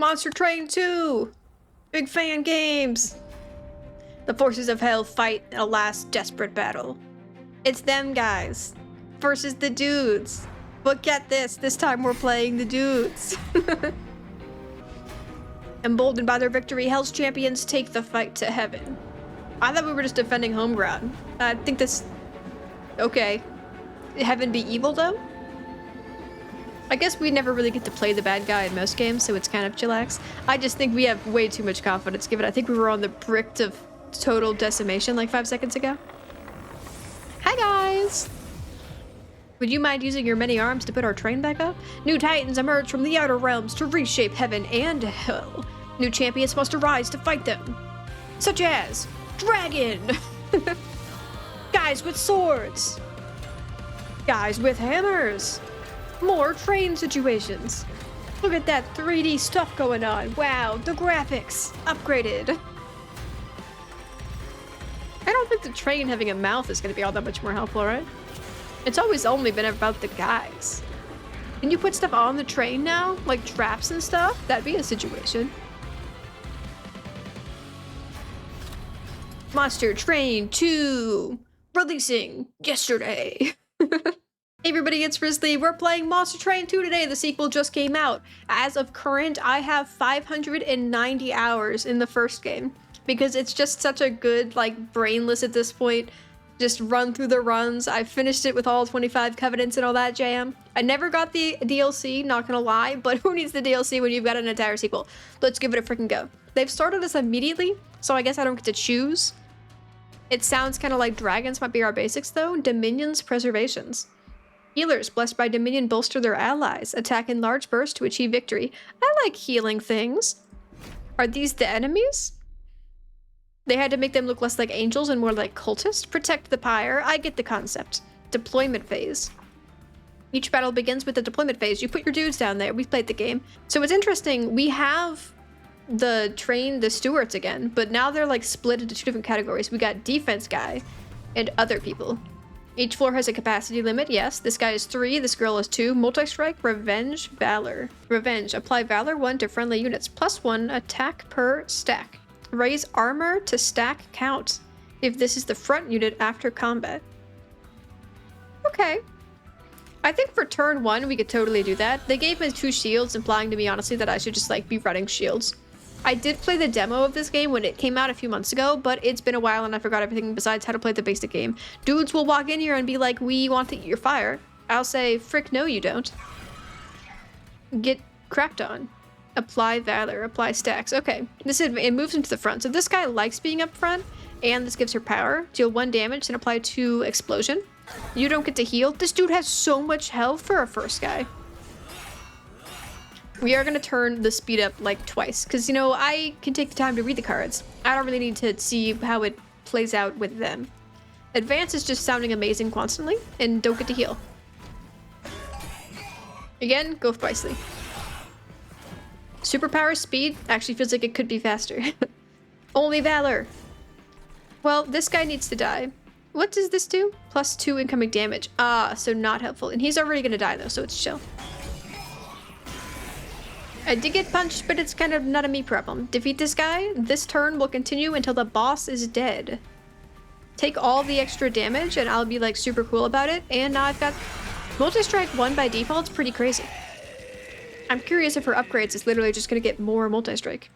Monster Train 2! Big fan games! The forces of hell fight in a last desperate battle. It's them guys versus the dudes. But get this time we're playing the dudes. Emboldened by their victory, Hell's champions take the fight to heaven. I thought we were just defending home ground. I think this... Okay. Heaven be evil though? I guess we never really get to play the bad guy in most games, so it's kind of chillax. I just think we have way too much confidence given I think we were on the brink of total decimation like 5 seconds ago. Hi guys! Would you mind using your many arms to put our train back up? New titans emerge from the outer realms to reshape heaven and hell. New champions must arise to fight them. Such as... Dragon! Guys with swords! Guys with hammers! More train situations. Look at that 3D stuff going on. Wow, the graphics upgraded. I don't think the train having a mouth is going to be all that much more helpful, right? It's always only been about the guys. Can you put stuff on the train now? Like traps and stuff? That'd be a situation. Monster Train 2 releasing yesterday. Hey everybody, it's Risley. We're playing Monster Train 2 today. The sequel just came out. As of current, I have 590 hours in the first game because it's just such a good, like, brainless at this point. Just run through the runs. I finished it with all 25 covenants and all that jam. I never got the DLC, not gonna lie, but who needs the DLC when you've got an entire sequel? Let's give it a freaking go. They've started us immediately, so I guess I don't get to choose. It sounds kind of like dragons might be our basics though. Dominion's preservations. Healers blessed by Dominion bolster their allies, attack in large bursts to achieve victory. I like healing things. Are these the enemies? They had to make them look less like angels and more like cultists. Protect the pyre. I get the concept. Deployment phase. Each battle begins with the deployment phase. You put your dudes down there. We've played the game. So it's interesting. We have the stewards again, but now they're like split into 2 different categories. We got defense guy and other people. Each floor has a capacity limit, yes. This guy is 3, this girl is 2. Multi-strike, revenge, valor. Revenge, apply valor 1 to friendly units. +1 attack per stack. Raise armor to stack count if this is the front unit after combat. Okay. I think for turn 1 we could totally do that. They gave me 2 shields, implying to me honestly that I should just like be running shields. I did play the demo of this game when it came out a few months ago, but it's been a while and I forgot everything besides how to play the basic game. Dudes will walk in here and be like, we want to eat your fire. I'll say, frick no you don't. Get crapped on. Apply valor, apply stacks. Okay, it moves into the front. So this guy likes being up front, and this gives her power. Deal 1 damage and apply 2 explosion. You don't get to heal. This dude has so much health for a first guy. We are going to turn the speed up like twice because, you know, I can take the time to read the cards. I don't really need to see how it plays out with them. Advance is just sounding amazing constantly and don't get to heal. Again, go twicely. Superpower speed actually feels like it could be faster. Only valor. Well, this guy needs to die. What does this do? +2 incoming damage. Ah, so not helpful. And he's already going to die though, so it's chill. I did get punched, but it's kind of not a me problem. Defeat this guy. This turn will continue until the boss is dead. Take all the extra damage and I'll be like super cool about it. And now I've got multi-strike 1 by default. It's pretty crazy. I'm curious if her upgrades is literally just going to get more multi-strike.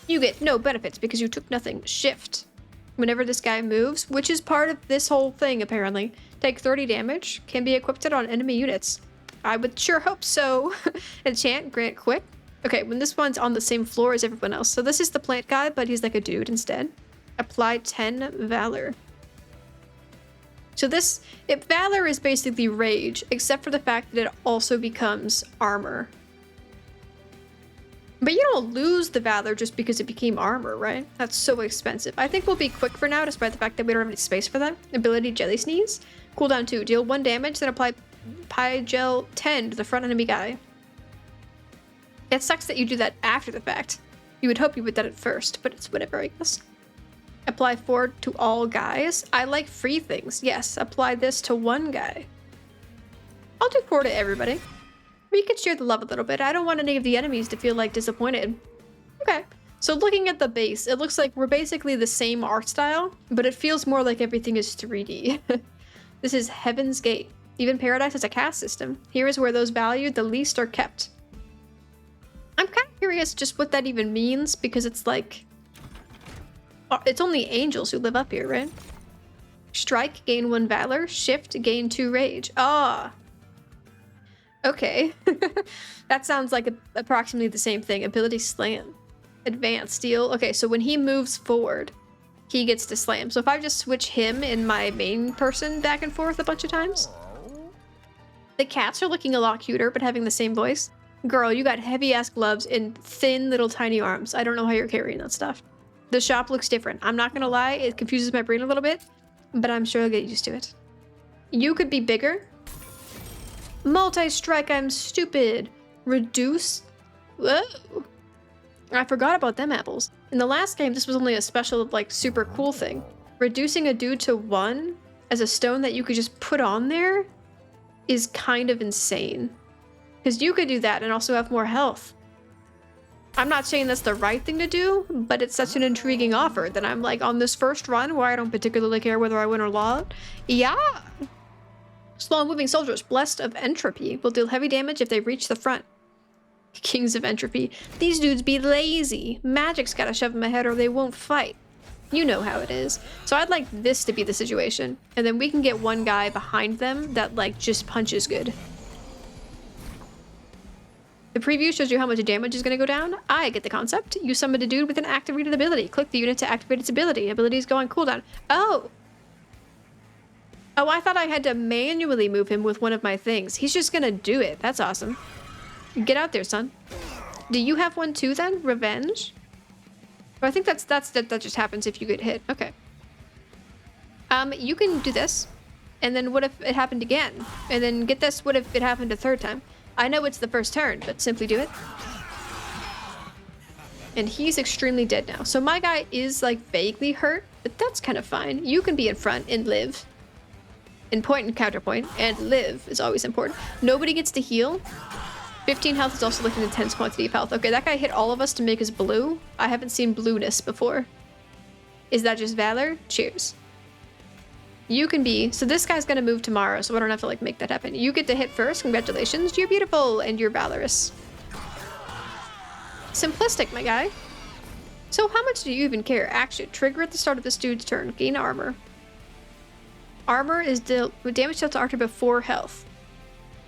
You get no benefits because you took nothing. Shift. Whenever this guy moves, which is part of this whole thing apparently. Take 30 damage. Can be equipped on enemy units. I would sure hope so. Enchant, grant quick. Okay, when this one's on the same floor as everyone else. So this is the plant guy, but he's like a dude instead. Apply 10 valor. So this, valor is basically rage, except for the fact that it also becomes armor. But you don't lose the valor just because it became armor, right? That's so expensive. I think we'll be quick for now, despite the fact that we don't have any space for that. Ability Jelly Sneeze. Cooldown 2. Deal 1 damage, then apply Pygel 10 to the front enemy guy. It sucks that you do that after the fact. You would hope you would do it first, but it's whatever, I guess. Apply 4 to all guys. I like free things. Yes, apply this to 1 guy. I'll do 4 to everybody. We could share the love a little bit. I don't want any of the enemies to feel like disappointed. Okay. So looking at the base, it looks like we're basically the same art style, but it feels more like everything is 3D. This is Heaven's Gate. Even Paradise has a caste system. Here is where those valued the least are kept. I'm kind of curious just what that even means, because it's like... it's only angels who live up here, right? Strike, gain 1 valor. Shift, gain 2 rage. Ah. Okay. That sounds like approximately the same thing. Ability slam. Advanced steal. Okay, so when he moves forward, he gets to slam. So if I just switch him and my main person back and forth a bunch of times. The cats are looking a lot cuter, but having the same voice. Girl, you got heavy ass gloves and thin little tiny arms. I don't know how you're carrying that stuff. The shop looks different. I'm not gonna lie, it confuses my brain a little bit, but I'm sure I'll get used to it. You could be bigger. Multi-strike, I'm stupid. Reduce. Whoa. I forgot about them apples. In the last game, this was only a special, like, super cool thing. Reducing a dude to 1 as a stone that you could just put on there is kind of insane. Because you could do that and also have more health. I'm not saying that's the right thing to do, but it's such an intriguing offer that I'm like, on this first run where I don't particularly care whether I win or lose. Yeah. Slow-moving soldiers, blessed of entropy, will deal heavy damage if they reach the front. Kings of entropy. These dudes be lazy. Magic's gotta shove them ahead or they won't fight. You know how it is. So I'd like this to be the situation. And then we can get one guy behind them that like just punches good. The preview shows you how much damage is going to go down. I get the concept. You summoned a dude with an activated ability. Click the unit to activate its ability. Ability is going cooldown. Oh! Oh, I thought I had to manually move him with one of my things. He's just going to do it. That's awesome. Get out there, son. Do you have one too, then? Revenge? Oh, I think that just happens if you get hit. Okay. You can do this. And then what if it happened again? And then get this, what if it happened a third time? I know it's the first turn, but simply do it. And he's extremely dead now. So my guy is like vaguely hurt, but that's kind of fine. You can be in front and live. And point and counterpoint, and live is always important. Nobody gets to heal. 15 health is also like an intense quantity of health. Okay, that guy hit all of us to make us blue. I haven't seen blueness before. Is that just valor? Cheers. You can be, so this guy's gonna move tomorrow, so I don't have to like make that happen. You get to hit first, congratulations, you're beautiful and you're valorous. Simplistic, my guy. So how much do you even care? Action, trigger at the start of this dude's turn, gain armor. Armor is damage dealt to Archer before health.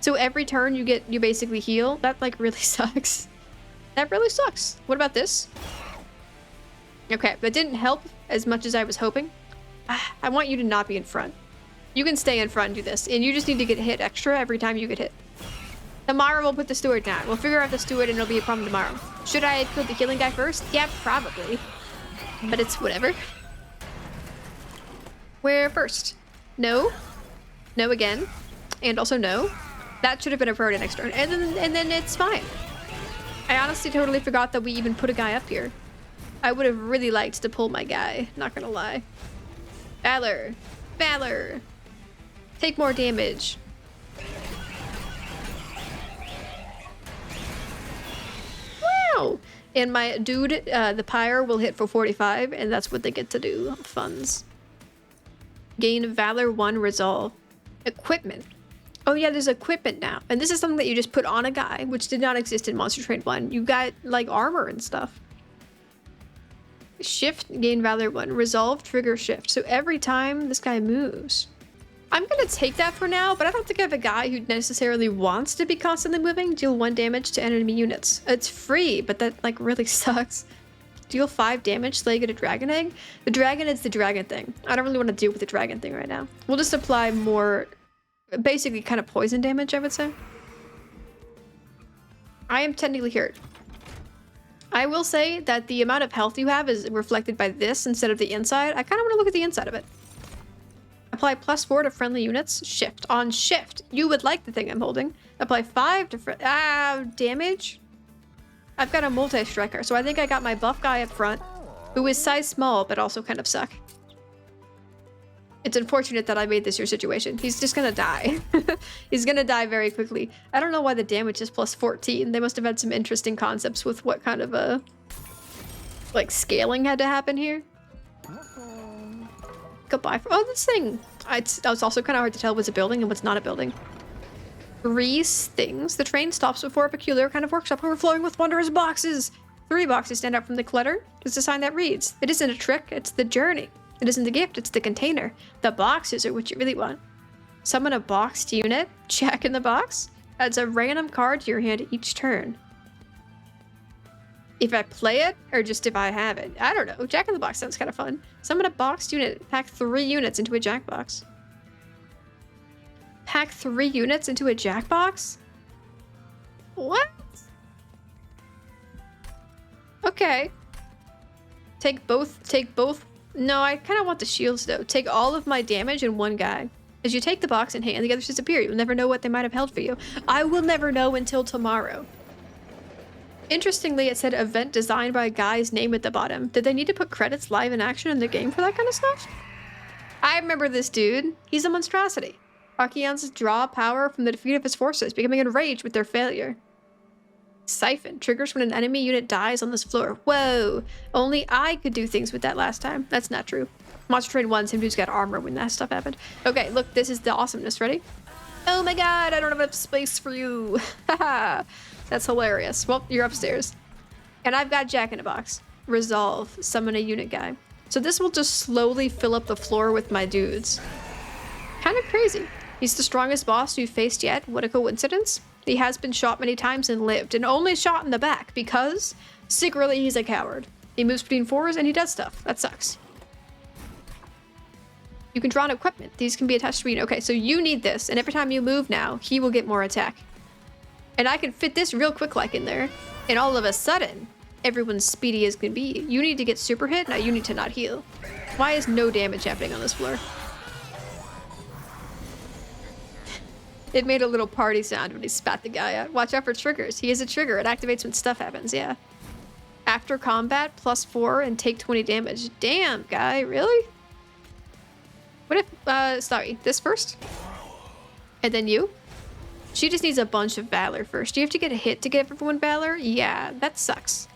So every turn you basically heal. That like really sucks. That really sucks. What about this? Okay, that didn't help as much as I was hoping. I want you to not be in front. You can stay in front and do this, and you just need to get hit extra every time you get hit. Tomorrow we'll put the steward down. We'll figure out the steward and it'll be a problem tomorrow. Should I have killed the healing guy first? Yeah, probably. But it's whatever. Where first? No. No again. And also no. That should have been a priority next turn. And then it's fine. I honestly totally forgot that we even put a guy up here. I would have really liked to pull my guy, not gonna lie. Valor. Valor. Take more damage. Wow! And my dude, the pyre, will hit for 45, and that's what they get to do. Funds. Gain Valor 1 Resolve. Equipment. Oh yeah, there's equipment now. And this is something that you just put on a guy, which did not exist in Monster Train 1. You got, like, armor and stuff. Shift, gain Valor 1. Resolve, trigger shift. So every time this guy moves. I'm gonna take that for now, but I don't think I have a guy who necessarily wants to be constantly moving. Deal 1 damage to enemy units. It's free, but that, like, really sucks. Deal 5 damage, slay, get a dragon egg. The dragon is the dragon thing. I don't really want to deal with the dragon thing right now. We'll just apply more, basically kind of poison damage, I would say. I am technically hurt. I will say that the amount of health you have is reflected by this instead of the inside. I kind of want to look at the inside of it. Apply +4 to friendly units. Shift. On shift, you would like the thing I'm holding. Apply 5 to damage. I've got a multi-striker, so I think I got my buff guy up front, who is size small, but also kind of suck. It's unfortunate that I made this your situation. He's just gonna die. He's gonna die very quickly. I don't know why the damage is plus 14. They must have had some interesting concepts with what kind of a like scaling had to happen here. Goodbye. Oh, this thing. That was also kind of hard to tell what's a building and what's not a building. 3 things. The train stops before a peculiar kind of workshop overflowing with wondrous boxes. 3 boxes stand out from the clutter. There's a sign that reads, "It isn't a trick, it's the journey. It isn't the gift, it's the container. The boxes are what you really want." Summon a boxed unit. Jack in the Box. Adds a random card to your hand each turn. If I play it, or just if I have it? I don't know. Jack in the Box sounds kind of fun. Summon a boxed unit. Pack 3 units into a Jack box. Pack 3 units into a Jack box? What? Okay. Take both. No, I kind of want the shields though. Take all of my damage in one guy. As you take the box in hand, the others disappear. You'll never know what they might have held for you. I will never know until tomorrow. Interestingly, it said event designed by a guy's name at the bottom. Did they need to put credits live in action in the game for that kind of stuff? I remember this dude. He's a monstrosity. Archaeans draw power from the defeat of his forces, becoming enraged with their failure. Siphon triggers when an enemy unit dies on this floor. Whoa! Only I could do things with that last time. That's not true. Monster Train 1, same dude's got armor when that stuff happened. Okay, look, this is the awesomeness. Ready? Oh my god, I don't have enough space for you. Haha. That's hilarious. Well, you're upstairs. And I've got Jack in a Box. Resolve. Summon a unit guy. So this will just slowly fill up the floor with my dudes. Kind of crazy. He's the strongest boss we've faced yet. What a coincidence. He has been shot many times and lived, and only shot in the back because secretly he's a coward. He moves between 4s and he does stuff. That sucks. You can draw on equipment. These can be attached to you. Okay, so you need this, and every time you move now, he will get more attack. And I can fit this real quick like in there, and all of a sudden, everyone's speedy as can be. You need to get super hit, now you need to not heal. Why is no damage happening on this floor? It made a little party sound when he spat the guy out. Watch out for triggers. He is a trigger. It activates when stuff happens, yeah. After combat, +4 and take 20 damage. Damn, guy, really? What if, sorry, this first? And then you? She just needs a bunch of Valor first. Do you have to get a hit to give everyone Valor? Yeah, that sucks.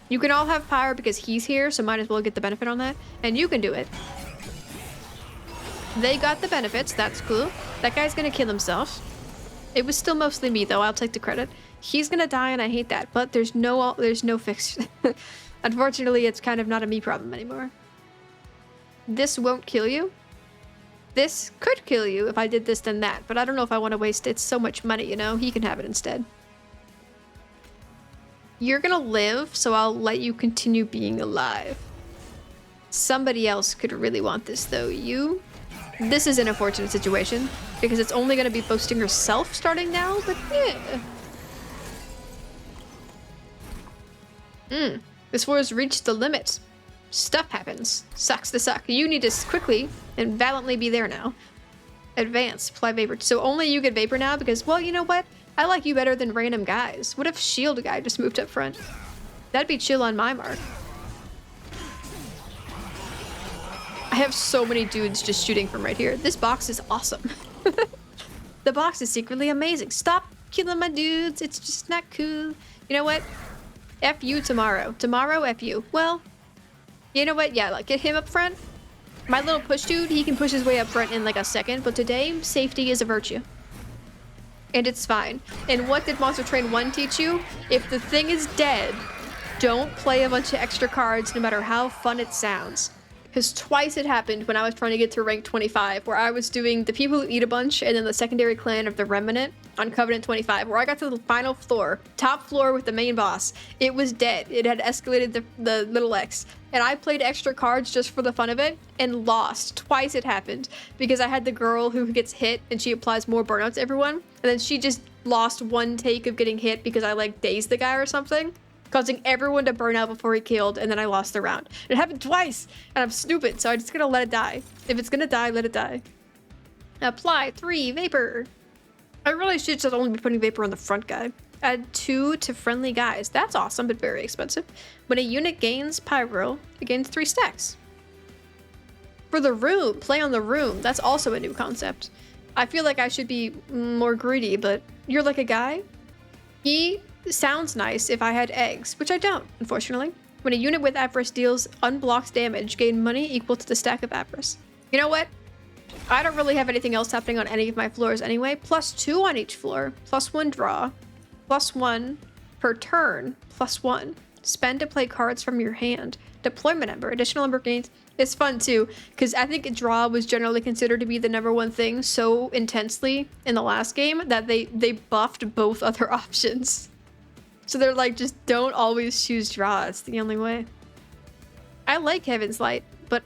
You can all have power because he's here, so might as well get the benefit on that. And you can do it. They got the benefits, that's cool. That guy's gonna kill himself. It was still mostly me though, I'll take the credit. He's gonna die and I hate that, but there's no fix. Unfortunately, it's kind of not a me problem anymore. This won't kill you. This could kill you if I did this then that, but I don't know if I want to waste it. It's so much money, you know? He can have it instead. You're gonna live, so I'll let you continue being alive. Somebody else could really want this though. You? This is an unfortunate situation, because it's only gonna be boasting herself starting now, but yeah. This floor has reached the limit. Stuff happens. Sucks to suck. You need to quickly and valiantly be there now. Advance. Apply Vapor. So only you get Vapor now because, well, you know what? I like you better than random guys. What if Shield guy just moved up front? That'd be chill on my mark. I have so many dudes just shooting from right here. This box is awesome. The box is secretly amazing. Stop killing my dudes. It's just not cool. You know what? F you tomorrow. Tomorrow, F you. Well, you know what? Yeah, like, get him up front. My little push dude, he can push his way up front in like a second, but today, safety is a virtue. And it's fine. And what did Monster Train 1 teach you? If the thing is dead, don't play a bunch of extra cards no matter how fun it sounds. Because twice it happened when I was trying to get to rank 25, where I was doing the people who eat a bunch and then the secondary clan of the Remnant on Covenant 25, where I got to the final floor, top floor with the main boss. It was dead. It had escalated the little X. And I played extra cards just for the fun of it and lost. Twice it happened because I had the girl who gets hit and she applies more burnout to everyone. And then she just lost one take of getting hit because I like dazed the guy or something, causing everyone to burn out before he killed, and then I lost the round. It happened twice, and I'm stupid, so I'm just gonna let it die. If it's gonna die, let it die. Apply 3 Vapor. I really should just only be putting Vapor on the front guy. Add 2 to friendly guys. That's awesome, but very expensive. When a unit gains Pyro, it gains 3 stacks. For the room, play on the room. That's also a new concept. I feel like I should be more greedy, but you're like a guy? He sounds nice if I had eggs, which I don't, unfortunately. When a unit with Avarice deals unblocked damage, gain money equal to the stack of Avarice. You know what? I don't really have anything else happening on any of my floors anyway. +2 on each floor. +1 draw. +1 per turn. +1. Spend to play cards from your hand. Deployment number. Additional number gains. It's fun too, because I think draw was generally considered to be the #1 thing so intensely in the last game that they buffed both other options. So they're like, just don't always choose draw. It's the only way. I like Heaven's Light, but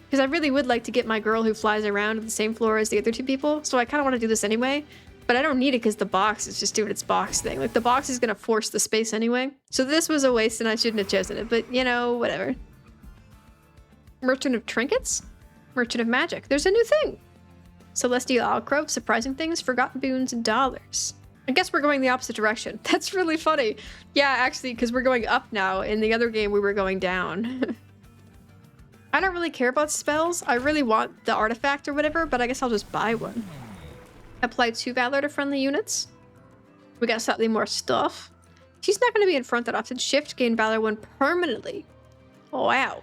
because I really would like to get my girl who flies around on the same floor as the other 2 people, so I kind of want to do this anyway. But I don't need it because the box is just doing its box thing. Like, the box is going to force the space anyway. So this was a waste and I shouldn't have chosen it, but you know, whatever. Merchant of Trinkets? Merchant of Magic. There's a new thing. Celestial Alcove, surprising things, forgotten boons, and dollars. I guess we're going the opposite direction. That's really funny. Yeah, actually, because we're going up now. In the other game, we were going down. I don't really care about spells. I really want the artifact or whatever, but I guess I'll just buy one. Apply 2 Valor to friendly units. We got slightly more stuff. She's not going to be in front that often. Shift, gain Valor 1 permanently. Oh, wow.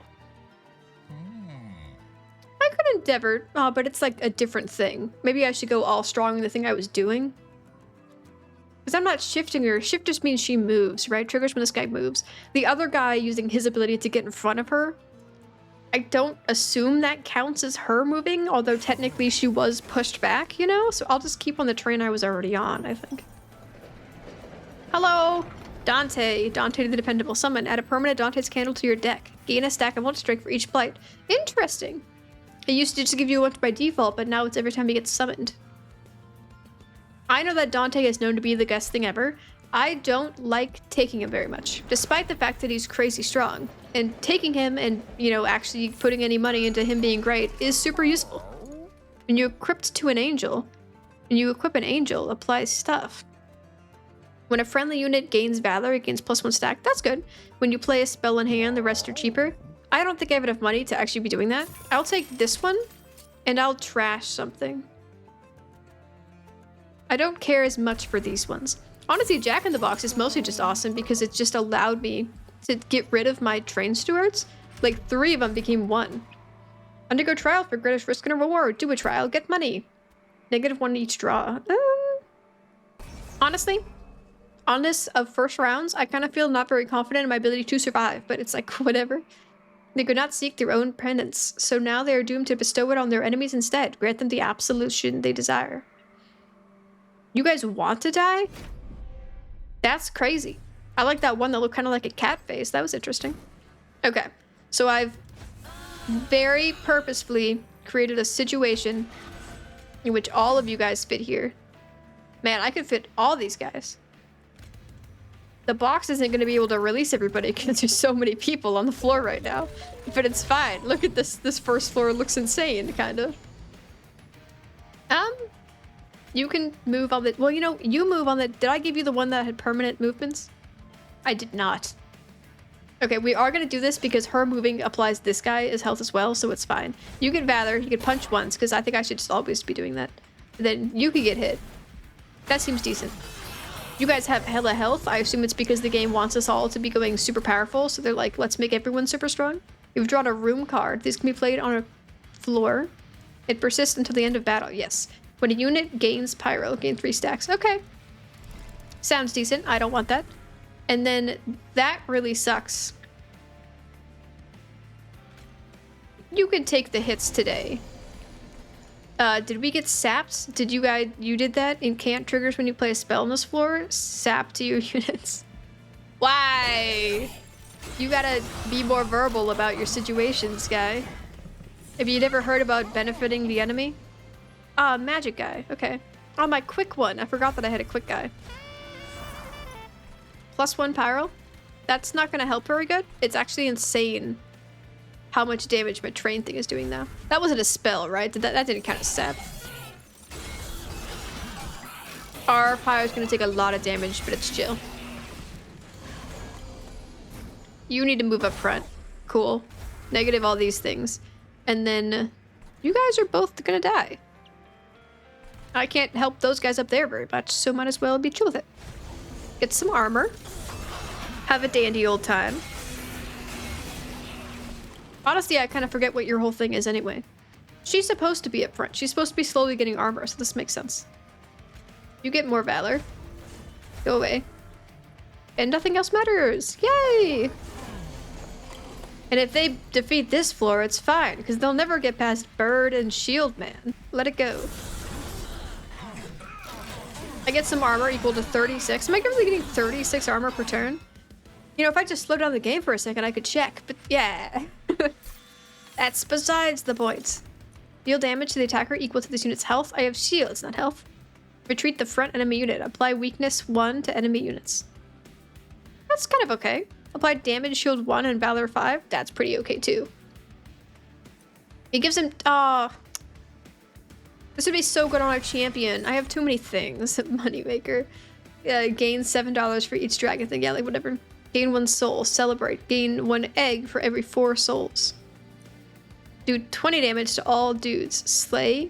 I could endeavor, but it's like a different thing. Maybe I should go all strong in the thing I was doing. Because I'm not shifting her. Shift just means she moves, right? Triggers when this guy moves. The other guy using his ability to get in front of her, I don't assume that counts as her moving, although technically she was pushed back, you know? So I'll just keep on the train I was already on, I think. Hello! Dante. Dante the Dependable. Summon. Add a permanent Dante's Candle to your deck. Gain a stack of 1 strike for each blight. Interesting. It used to just give you 1 by default, but now it's every time he gets summoned. I know that Dante is known to be the best thing ever. I don't like taking him very much, despite the fact that he's crazy strong. And taking him and, you know, actually putting any money into him being great is super useful. When you equip to an angel, applies stuff. When a friendly unit gains Valor, it gains +1 stack. That's good. When you play a spell in hand, the rest are cheaper. I don't think I have enough money to actually be doing that. I'll take this one, and I'll trash something. I don't care as much for these ones. Honestly, Jack in the Box is mostly just awesome because it just allowed me to get rid of my train stewards. Like 3 of them became 1. Undergo trial for greatest risk and a reward. Do a trial, get money. -1 each draw. Honestly, on this of first rounds, I kind of feel not very confident in my ability to survive, but it's like, whatever. They could not seek their own penance, so now they are doomed to bestow it on their enemies instead. Grant them the absolution they desire. You guys want to die? That's crazy. I like that one that looked kind of like a cat face. That was interesting. Okay, so I've very purposefully created a situation in which all of you guys fit here. Man, I could fit all these guys. The box isn't going to be able to release everybody because there's so many people on the floor right now. But it's fine. Look at this. This first floor looks insane, kind of. You can move on the... Well, you know, you move on the... Did I give you the one that had permanent movements? I did not. Okay, we are going to do this because her moving applies this guy as health as well, so it's fine. You get Valor. You can punch once because I think I should just always be doing that. And then you can get hit. That seems decent. You guys have hella health. I assume it's because the game wants us all to be going super powerful, so they're like, let's make everyone super strong. You've drawn a room card. These can be played on a floor. It persists until the end of battle. Yes. When a unit gains Pyro, gain 3 stacks. Okay. Sounds decent. I don't want that. And then that really sucks. You can take the hits today. Did we get sapped? Did you guys... You did that? Incant triggers when you play a spell on this floor? Sap to your units. Why? You gotta be more verbal about your situations, guy. Have you never heard about benefiting the enemy? Ah, magic guy. Okay. Oh, my quick one. I forgot that I had a quick guy. +1 Pyro. That's not gonna help very good. It's actually insane how much damage my train thing is doing now. That wasn't a spell, right? That didn't count as sap. Our Pyro's gonna take a lot of damage, but it's chill. You need to move up front. Cool. Negative all these things. And then you guys are both gonna die. I can't help those guys up there very much, so might as well be chill with it. Get some armor. Have a dandy old time. Honestly, I kind of forget what your whole thing is anyway. She's supposed to be up front. She's supposed to be slowly getting armor, so this makes sense. You get more valor. Go away. And nothing else matters. Yay! And if they defeat this floor, it's fine, because they'll never get past Bird and Shield Man. Let it go. I get some armor equal to 36. Am I really getting 36 armor per turn? You know, if I just slow down the game for a second, I could check, but yeah. That's besides the point. Deal damage to the attacker equal to this unit's health. I have shields, not health. Retreat the front enemy unit. Apply weakness 1 to enemy units. That's kind of okay. Apply damage shield 1 and valor 5. That's pretty okay too. It gives him... this would be so good on our champion. I have too many things. Moneymaker. Gain $7 for each dragon thing. Yeah, like whatever. Gain 1 soul. Celebrate. Gain 1 egg for every 4 souls. Do 20 damage to all dudes. Slay.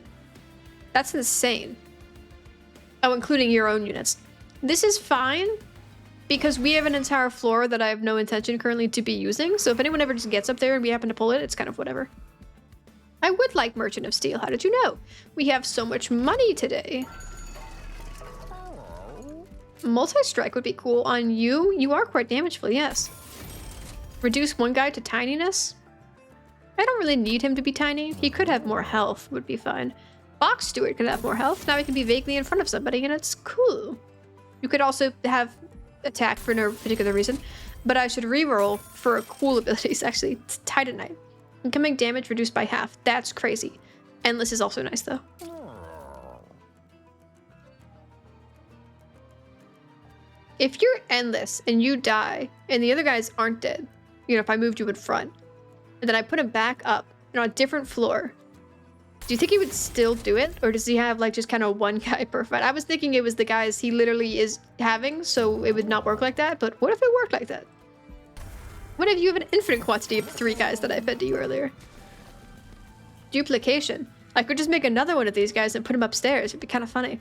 That's insane. Oh, including your own units. This is fine because we have an entire floor that I have no intention currently to be using. So if anyone ever just gets up there and we happen to pull it, it's kind of whatever. I would like Merchant of Steel. How did you know? We have so much money today. Multi-strike would be cool. On you, you are quite damageful, yes. Reduce one guy to tininess. I don't really need him to be tiny. He could have more health, would be fine. Box Steward could have more health. Now he can be vaguely in front of somebody, and it's cool. You could also have attack for no particular reason, but I should reroll for cool abilities, actually. It's Titanite. Incoming damage reduced by half. That's crazy. Endless is also nice, though. If you're Endless and you die, and the other guys aren't dead, you know, if I moved you in front, and then I put him back up, you know, on a different floor, do you think he would still do it? Or does he have, like, just kind of one guy per fight? I was thinking it was the guys he literally is having, so it would not work like that, but what if it worked like that? What if you have an infinite quantity of 3 guys that I fed to you earlier? Duplication. I could just make another one of these guys and put him upstairs. It'd be kind of funny.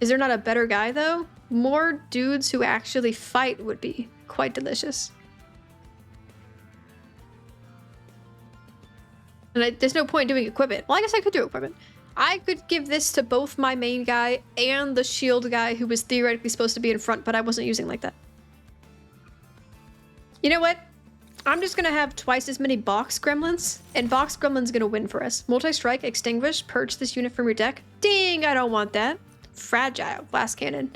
Is there not a better guy, though? More dudes who actually fight would be quite delicious. And there's no point doing equipment. Well, I guess I could do equipment. I could give this to both my main guy and the shield guy who was theoretically supposed to be in front, but I wasn't using like that. You know what? I'm just gonna have twice as many box gremlins, and box gremlin's gonna win for us. Multi-strike, extinguish, purge this unit from your deck. Ding, I don't want that. Fragile, blast cannon.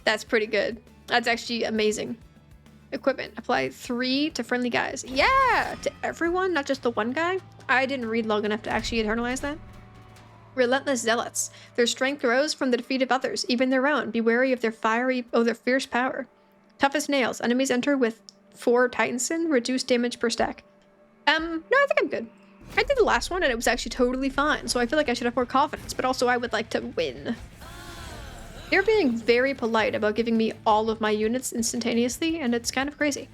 That's pretty good. That's actually amazing. Equipment, apply 3 to friendly guys. Yeah, to everyone, not just the one guy. I didn't read long enough to actually internalize that. Relentless zealots. Their strength grows from the defeat of others, even their own. Be wary of their their fierce power. Toughest nails. Enemies enter with 4 Titanson, reduce damage per stack. No, I think I'm good. I did the last one and it was actually totally fine, so I feel like I should have more confidence, but also I would like to win. They're being very polite about giving me all of my units instantaneously, and it's kind of crazy.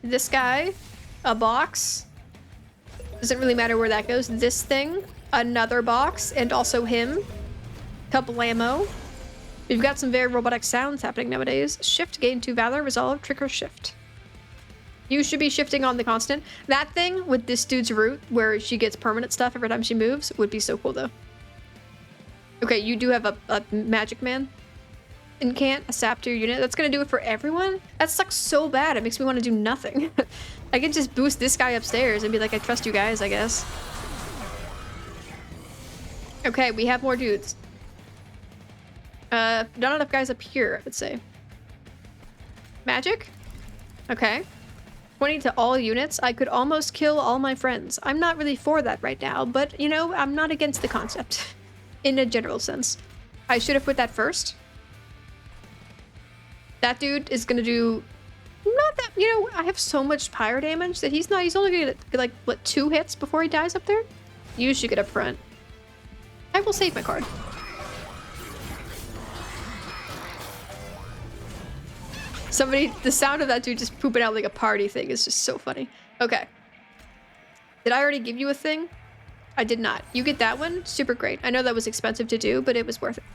This guy, a box. Doesn't really matter where that goes. This thing, another box, and also him. Couple ammo. We've got some very robotic sounds happening nowadays. Shift, gain 2 valor, resolve, trigger shift. You should be shifting on the constant. That thing with this dude's root, where she gets permanent stuff every time she moves, would be so cool though. Okay, you do have a magic man. Incant, a sap to your unit. That's gonna do it for everyone? That sucks so bad, it makes me want to do nothing. I can just boost this guy upstairs and be like, I trust you guys, I guess. Okay, we have more dudes. Not enough guys up here, I would say. Magic? Okay. 20 to all units. I could almost kill all my friends. I'm not really for that right now, but, you know, I'm not against the concept. In a general sense. I should have put that first. That dude is gonna do... Not that... You know, I have so much pyre damage that he's only gonna get, like, what, 2 hits before he dies up there? You should get up front. I will save my card. The sound of that dude just pooping out like a party thing is just so funny. Okay. Did I already give you a thing? I did not. You get that one? Super great. I know that was expensive to do, but it was worth it.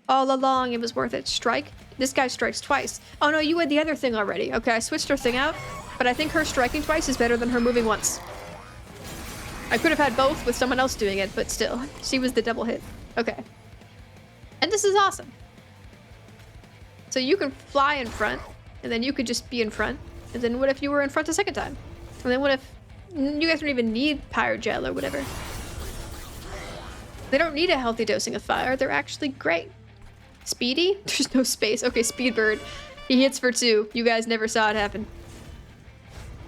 All along, it was worth it. Strike? This guy strikes twice. Oh no, you had the other thing already. Okay, I switched her thing out, but I think her striking twice is better than her moving once. I could have had both with someone else doing it, but still. She was the double hit. Okay. And this is awesome. So you can fly in front, and then you could just be in front. And then what if you were in front a second time? And then what if you guys don't even need Pyrogel or whatever? They don't need a healthy dosing of fire. They're actually great. Speedy? There's no space. Okay, Speedbird. He hits for 2. You guys never saw it happen.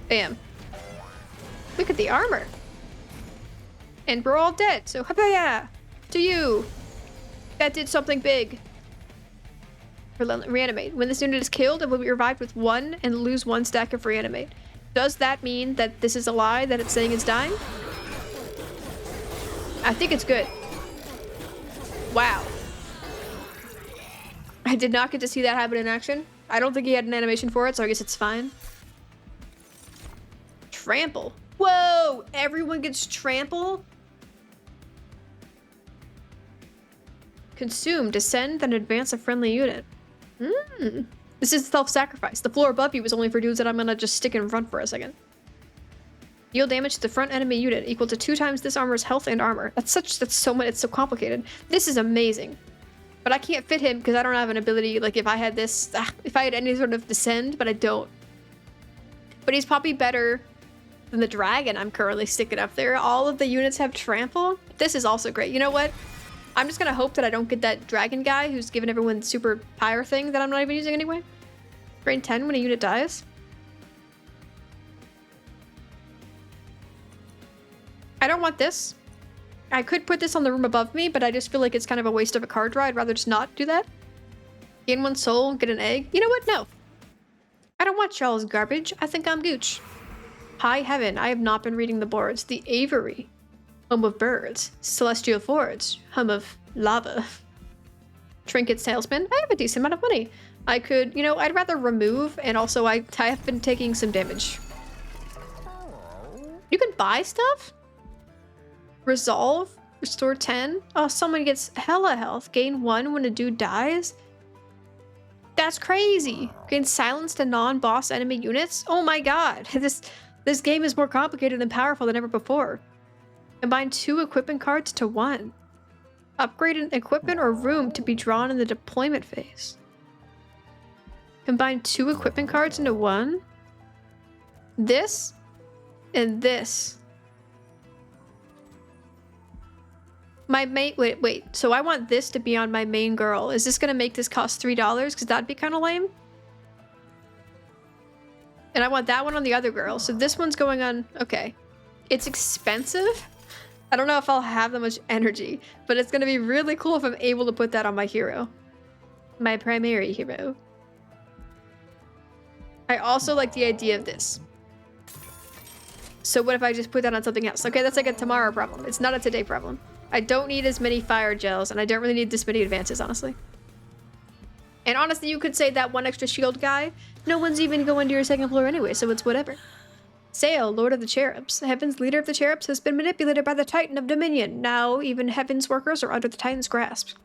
Bam. Look at the armor. And we're all dead, so hapaya to you. That did something big. Reanimate. When this unit is killed, it will be revived with 1 and lose 1 stack of reanimate. Does that mean that this is a lie, that it's saying it's dying? I think it's good. Wow. I did not get to see that happen in action. I don't think he had an animation for it, so I guess it's fine. Trample. Whoa! Everyone gets trample? Consume. Descend, then advance a friendly unit. This is self-sacrifice. The floor above you is only for dudes that I'm gonna just stick in front for a second. Deal damage to the front enemy unit equal to 2 times this armor's health and armor. That's so much, it's so complicated. This is amazing. But I can't fit him because I don't have an ability, like if I had this, if I had any sort of descend, but I don't. But he's probably better than the dragon I'm currently sticking up there. All of the units have trample. This is also great. You know what? I'm just gonna hope that I don't get that dragon guy who's giving everyone super pyre thing that I'm not even using anyway. Drain 10 when a unit dies. I don't want this. I could put this on the room above me, but I just feel like it's kind of a waste of a card draw. I'd rather just not do that. Gain 1 soul, get an egg. You know what? No. I don't want y'all's garbage. I think I'm gooch. High heaven. I have not been reading the boards. The Aviary. Home of birds. Celestial Forge. Home of lava. Trinket salesman. I have a decent amount of money. I could, you know, I'd rather remove, and also I have been taking some damage. You can buy stuff? Resolve. Restore 10. Oh, someone gets hella health. Gain 1 when a dude dies. That's crazy. Gain silence to non-boss enemy units. Oh my god. This game is more complicated and powerful than ever before. Combine 2 equipment cards to 1. Upgrade an equipment or room to be drawn in the deployment phase. Combine 2 equipment cards into 1. This and this. My main, wait. So I want this to be on my main girl. Is this gonna make this cost $3? Because that'd be kind of lame. And I want that one on the other girl. So this one's going on, okay. It's expensive. I don't know if I'll have that much energy, but it's gonna be really cool if I'm able to put that on my hero. My primary hero. I also like the idea of this. So what if I just put that on something else? Okay, that's like a tomorrow problem. It's not a today problem. I don't need as many fire gels, and I don't really need this many advances, honestly. And honestly, you could say that 1 extra shield guy, no one's even going to your 2nd floor anyway, so it's whatever. Sail, Lord of the Cherubs. Heaven's leader of the Cherubs has been manipulated by the Titan of Dominion. Now, even Heaven's workers are under the Titan's grasp.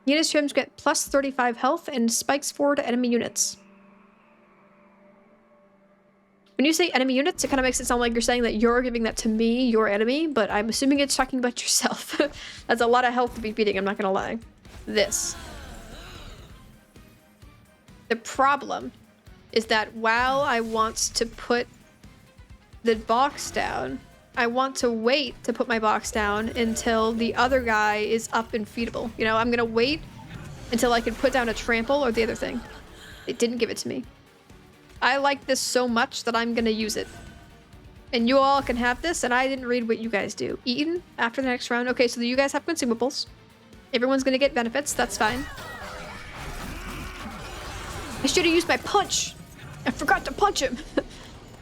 Units Cherubs get plus 35 health and spikes 4 to enemy units. When you say enemy units, it kind of makes it sound like you're saying that you're giving that to me, your enemy, but I'm assuming it's talking about yourself. That's a lot of health to be beating, I'm not gonna lie. This. The problem is that while I want to put the box down, I want to wait to put my box down until the other guy is up and feedable. You know, I'm gonna wait until I can put down a trample or the other thing. It didn't give it to me. I like this so much that I'm gonna use it. And you all can have this, and I didn't read what you guys do. Eaten after the next round. Okay, so you guys have consumables. Everyone's gonna get benefits, that's fine. I should have used my punch! I forgot to punch him!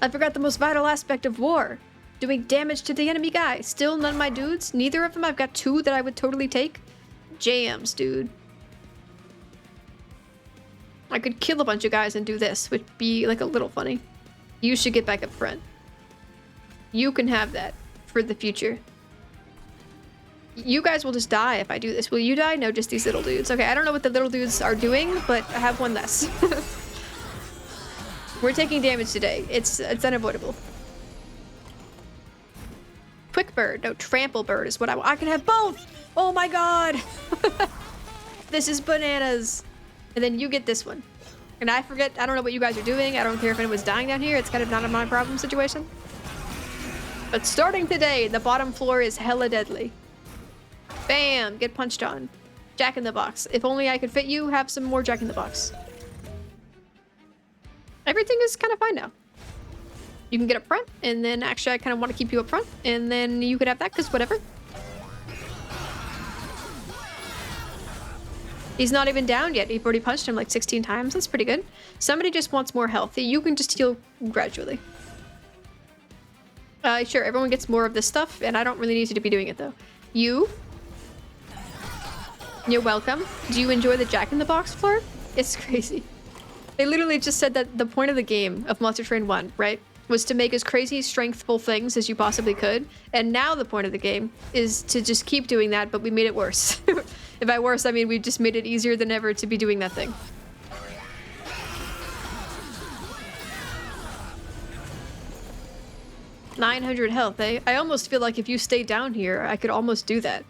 I forgot the most vital aspect of war. Doing damage to the enemy guy. Still none of my dudes. Neither of them. I've got 2 that I would totally take. Jams, dude. I could kill a bunch of guys and do this, which would be like a little funny. You should get back up front. You can have that for the future. You guys will just die if I do this. Will you die? No, just these little dudes. Okay, I don't know what the little dudes are doing, but I have one less. We're taking damage today. It's unavoidable. Quick bird. No, trample bird is what I can have both. Oh my god. This is bananas. And then you get this one. And I don't know what you guys are doing. I don't care if anyone's dying down here. It's kind of not a my problem situation. But starting today, the bottom floor is hella deadly. Bam! Get punched on. Jack in the Box. If only I could fit you, have some more Jack in the Box. Everything is kind of fine now. You can get up front, and then actually I kind of want to keep you up front, and then you could have that, because whatever. He's not even down yet. You've already punched him like 16 times. That's pretty good. Somebody just wants more health. You can just heal gradually. Sure, everyone gets more of this stuff, and I don't really need you to be doing it, though. You're welcome. Do you enjoy the Jack in the Box floor? It's crazy. They literally just said that the point of the game of Monster Train 1, right, was to make as crazy, strengthful things as you possibly could. And now the point of the game is to just keep doing that, but we made it worse. If by worse, I mean we just made it easier than ever to be doing that thing. $900 health, eh? I almost feel like if you stay down here, I could almost do that.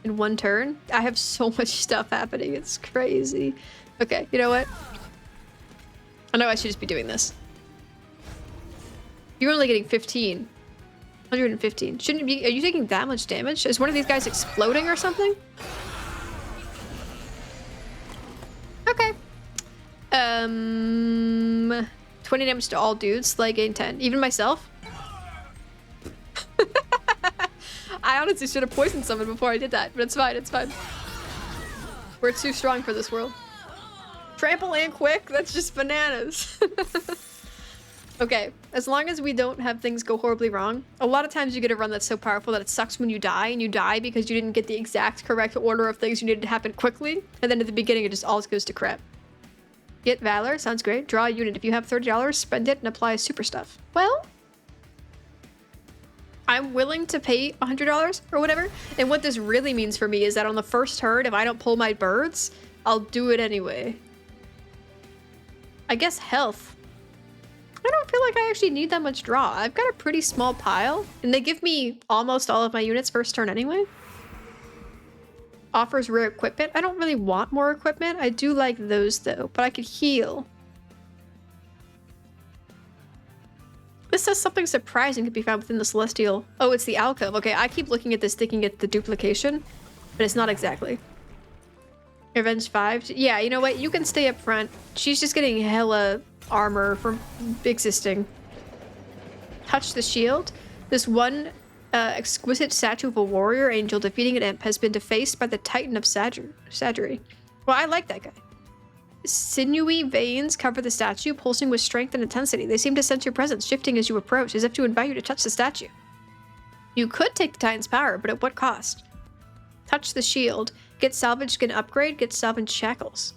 In one turn. I have so much stuff happening. It's crazy. Okay, you know what? I know I should just be doing this. You're only getting 15. 115. Shouldn't it be... Are you taking that much damage? Is one of these guys exploding or something? Okay. 20 damage to all dudes. Slay gain 10. Even myself? I honestly should have poisoned someone before I did that, but it's fine, it's fine. We're too strong for this world. Trample and quick? That's just bananas. Okay, as long as we don't have things go horribly wrong. A lot of times you get a run that's so powerful that it sucks when you die, and you die because you didn't get the exact correct order of things you needed to happen quickly, and then at the beginning it just all goes to crap. Get Valor, sounds great. Draw a unit. If you have $30, spend it and apply super stuff. Well... I'm willing to pay $100 or whatever. And what this really means for me is that on the first turn, if I don't pull my birds, I'll do it anyway. I guess health. I don't feel like I actually need that much draw. I've got a pretty small pile, and they give me almost all of my units first turn anyway. Offers rare equipment. I don't really want more equipment. I do like those though, but I could heal. This says something surprising could be found within the Celestial. Oh, it's the alcove. Okay, I keep looking at this thinking it's the duplication, but it's not exactly. Revenge 5. Yeah, you know what? You can stay up front. She's just getting hella armor from existing. Touch the shield. This one exquisite statue of a warrior angel defeating an imp has been defaced by the Titan of Sagery. Well, I like that guy. Sinewy veins cover the statue, pulsing with strength and intensity. They seem to sense your presence, shifting as you approach, as if to invite you to touch the statue. You could take the Titan's power, but at what cost? Touch the shield. Get salvage skin upgrade, get salvage shackles.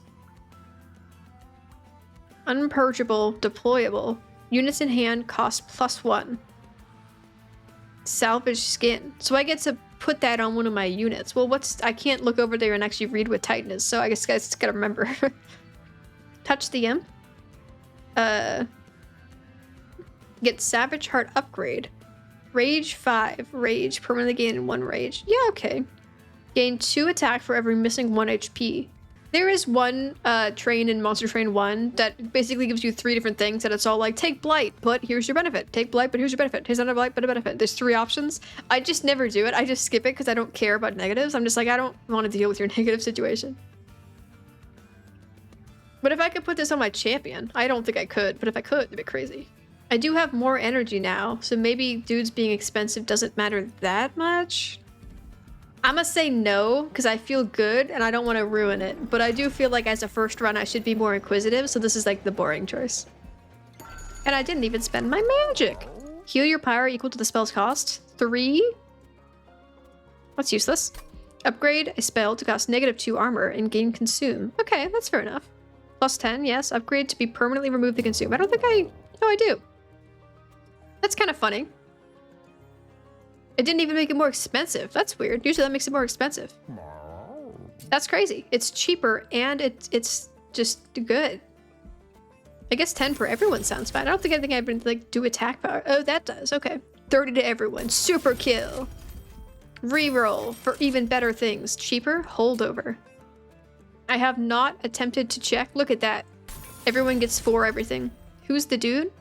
Unpurgeable, deployable. Units in hand cost +1. Salvage skin. So I get to put that on one of my units. Well, I can't look over there and actually read what Titan is, so I guess guys gotta remember. Touch the imp. Get Savage Heart upgrade. Rage 5. Rage. Permanently gain 1 rage. Yeah, okay. Gain 2 attack for every missing 1 HP. There is one train in Monster Train 1 that basically gives you 3 different things, and it's all like, take Blight, but here's your benefit. Take Blight, but here's your benefit. Here's another Blight, but a benefit. There's 3 options. I just never do it. I just skip it because I don't care about negatives. I'm just like, I don't want to deal with your negative situation. But if I could put this on my champion, I don't think I could, but if I could, it'd be crazy. I do have more energy now, so maybe dudes being expensive doesn't matter that much. I'm gonna say no, because I feel good and I don't want to ruin it, but I do feel like as a first run I should be more inquisitive, so this is like the boring choice. And I didn't even spend my magic! Heal your power equal to the spell's cost. 3? That's useless. Upgrade a spell to cost -2 armor and gain consume. Okay, that's fair enough. +10, yes. Upgrade to be permanently remove the consume. I don't think I... No, I do. That's kind of funny. It didn't even make it more expensive. That's weird. Usually that makes it more expensive. That's crazy. It's cheaper and it's just good. I guess 10 for everyone sounds fine. I don't think I've been like do attack power. Oh, that does. Okay. 30 to everyone. Super kill. Reroll for even better things. Cheaper. Holdover. I have not attempted to check. Look at that. Everyone gets 4 everything. Who's the dude?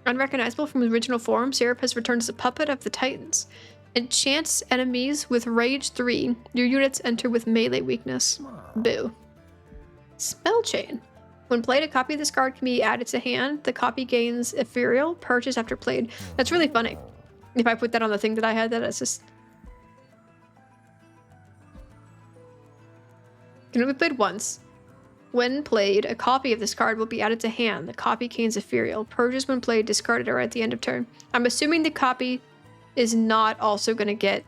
Unrecognizable from his original form, Seraph has returned as a puppet of the Titans. Enchants enemies with Rage 3. Your units enter with melee weakness. Boo. Spell Chain. When played, a copy of this card can be added to hand. The copy gains Ethereal, purchase after played. That's really funny. If I put that on the thing that I had, that's just... Can only be played once. When played, a copy of this card will be added to hand. The copy gains Ethereal, purchase when played, discarded, or at the end of turn. I'm assuming the copy is not also going to get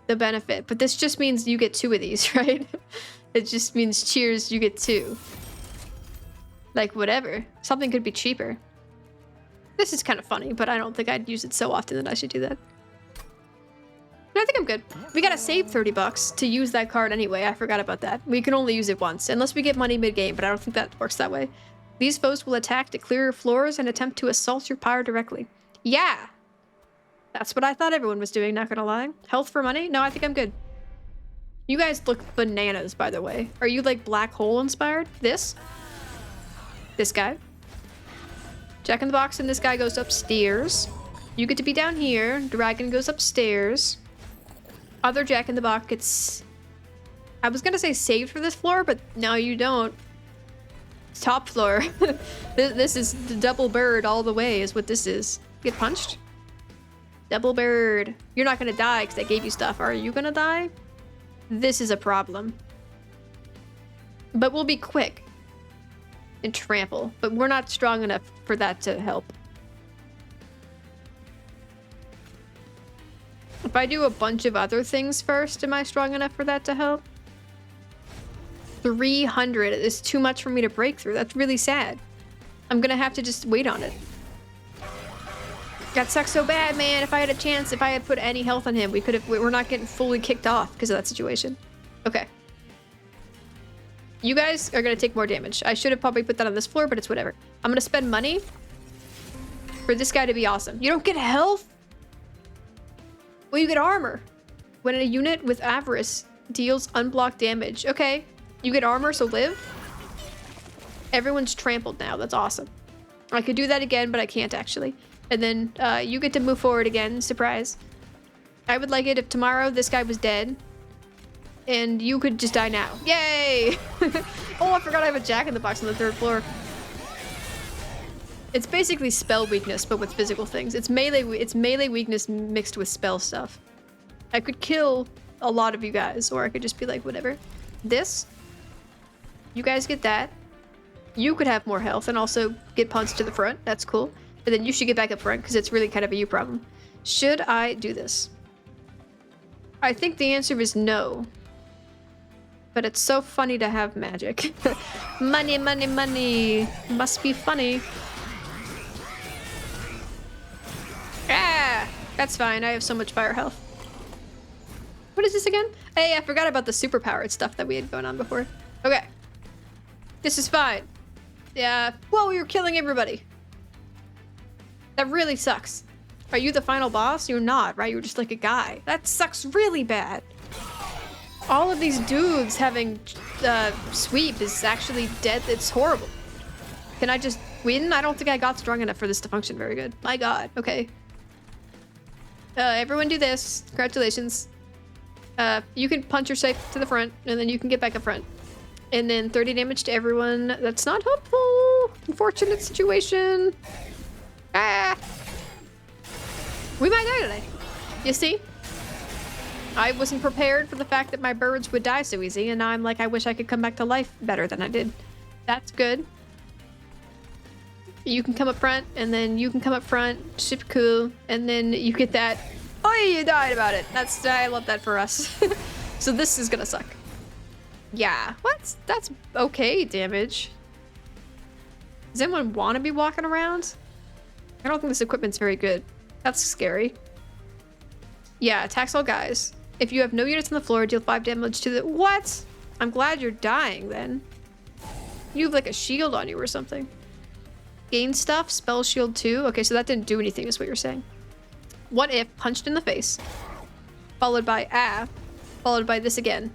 the benefit, but this just means you get 2 of these, right? It just means cheers, you get 2. Like, whatever. Something could be cheaper. This is kind of funny, but I don't think I'd use it so often that I should do that. No, I think I'm good. We gotta save 30 bucks to use that card anyway. I forgot about that. We can only use it once, unless we get money mid-game, but I don't think that works that way. These foes will attack to clear your floors and attempt to assault your power directly. Yeah! That's what I thought everyone was doing, not gonna lie. Health for money? No, I think I'm good. You guys look bananas, by the way. Are you, like, Black Hole inspired? This? This guy. Jack in the Box and this guy goes upstairs. You get to be down here. Dragon goes upstairs. Other Jack in the Box gets... I was gonna say saved for this floor, but no, you don't. Top floor. This is the double bird all the way is what this is. Get punched? Double bird. You're not gonna die because I gave you stuff. Are you gonna die? This is a problem. But we'll be quick. And trample. But we're not strong enough for that to help. If I do a bunch of other things first, am I strong enough for that to help? 300 is too much for me to break through. That's really sad. I'm gonna have to just wait on it. That sucks so bad, man. If I had a chance, if I had put any health on him, we're not getting fully kicked off because of that situation. Okay. You guys are gonna take more damage. I should have probably put that on this floor, but it's whatever. I'm gonna spend money for this guy to be awesome. You don't get health? Well, you get armor. When a unit with Avarice deals unblocked damage. Okay. You get armor, so live. Everyone's trampled now. That's awesome. I could do that again, but I can't actually. And then you get to move forward again. Surprise. I would like it if tomorrow this guy was dead. And you could just die now. Yay! Oh, I forgot I have a Jack in the Box on the 3rd floor. It's basically spell weakness, but with physical things. It's melee weakness mixed with spell stuff. I could kill a lot of you guys, or I could just be like, whatever. This. You guys get that. You could have more health and also get punched to the front. That's cool. And then you should get back up front, because it's really kind of a you problem. Should I do this? I think the answer is no. But it's so funny to have magic. Money, money, money. Must be funny. Ah! That's fine. I have so much fire health. What is this again? Hey, I forgot about the superpowered stuff that we had going on before. Okay. This is fine. Yeah. Whoa, you're killing everybody. That really sucks. Are you the final boss? You're not, right? You're just like a guy. That sucks really bad. All of these dudes having sweep is actually dead. It's horrible. Can I just win? I don't think I got strong enough for this to function very good. My god. Okay. Everyone do this. Congratulations. You can punch yourself to the front, and then you can get back up front. And then 30 damage to everyone. That's not helpful. Unfortunate situation. Ah. We might die today. You see? I wasn't prepared for the fact that my birds would die so easy, and now I'm like, I wish I could come back to life better than I did. That's good. You can come up front, and then you can come up front. Super cool. And then you get that. Oh, you died about it. I love that for us. So this is gonna suck. Yeah. What? That's okay damage. Does anyone want to be walking around? I don't think this equipment's very good. That's scary. Yeah, attacks all guys. If you have no units on the floor, deal 5 damage to the... What? I'm glad you're dying then. You have like a shield on you or something. Gain stuff, spell shield 2. Okay, so that didn't do anything is what you're saying. What if punched in the face, followed by followed by this again.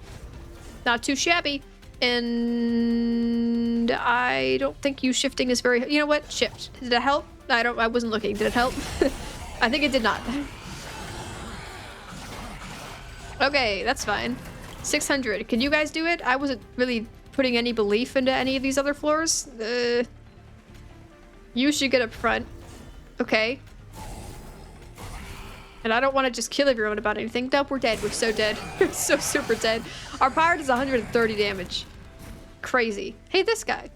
Not too shabby. And I don't think you shifting is very... You know what? Shift. Did it help? I wasn't looking. Did it help? I think it did not. Okay, that's fine. 600. Can you guys do it? I wasn't really putting any belief into any of these other floors. You should get up front. Okay. And I don't want to just kill everyone about anything. Nope, we're dead. We're so dead. We're so super dead. Our power does 130 damage. Crazy. Hey, this guy.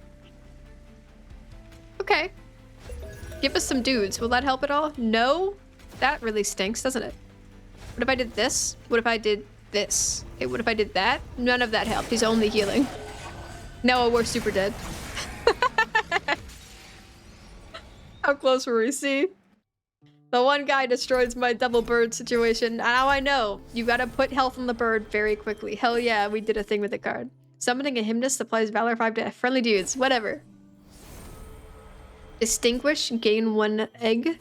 Okay. Give us some dudes. Will that help at all? No? That really stinks, doesn't it? What if I did this? What if I did this? Okay, what if I did that? None of that helped. He's only healing. No, we're super dead. How close were we? See? The one guy destroys my double bird situation. Now I know. You gotta put health on the bird very quickly. Hell yeah, we did a thing with the card. Summoning a Hymnus applies Valor 5 to friendly dudes. Whatever. Extinguish, gain 1 egg.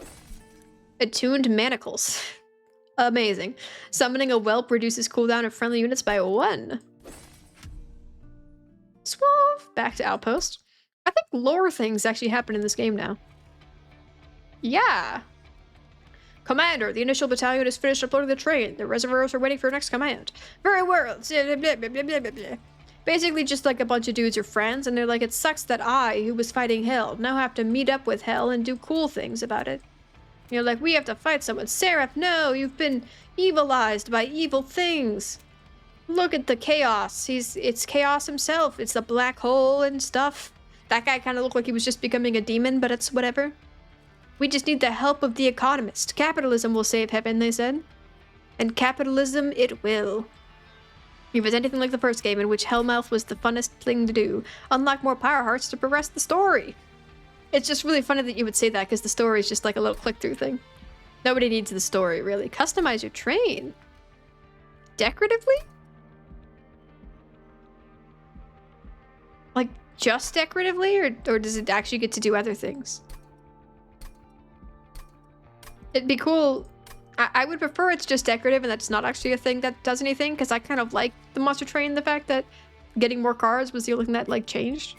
Attuned Manacles. Amazing. Summoning a Whelp reduces cooldown of friendly units by 1. Suave. Back to Outpost. I think lore things actually happen in this game now. Yeah. Commander, the initial battalion has finished uploading the train. The reservoirs are waiting for your next command. Very well. Basically just like a bunch of dudes are friends, and they're like, it sucks that I, who was fighting Hell, now have to meet up with Hell and do cool things about it. You're like, we have to fight someone. Seraph, no, you've been evilized by evil things. Look at the chaos. It's chaos himself. It's the black hole and stuff. That guy kind of looked like he was just becoming a demon, but it's whatever. We just need the help of the economist. Capitalism will save heaven, they said. And capitalism it will. If it's anything like the first game, in which Hellmouth was the funnest thing to do, unlock more power hearts to progress the story. It's just really funny that you would say that, because the story is just like a little click-through thing. Nobody needs the story, really. Customize your train. Decoratively? Like, just decoratively? Or does it actually get to do other things? It'd be cool. I would prefer it's just decorative and that's not actually a thing that does anything, because I kind of like the monster train, the fact that getting more cards was the only thing that like changed.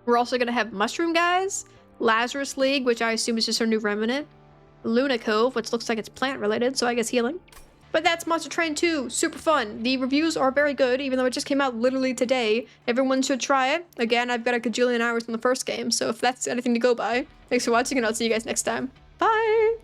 We're also gonna have Mushroom Guys, Lazarus League, which I assume is just our new remnant, Luna Cove, which looks like it's plant related, so I guess healing. But that's Monster Train 2, super fun. The reviews are very good, even though it just came out literally today. Everyone should try it. Again, I've got a gajillion hours in the first game, so if that's anything to go by. Thanks for watching, and I'll see you guys next time. Bye!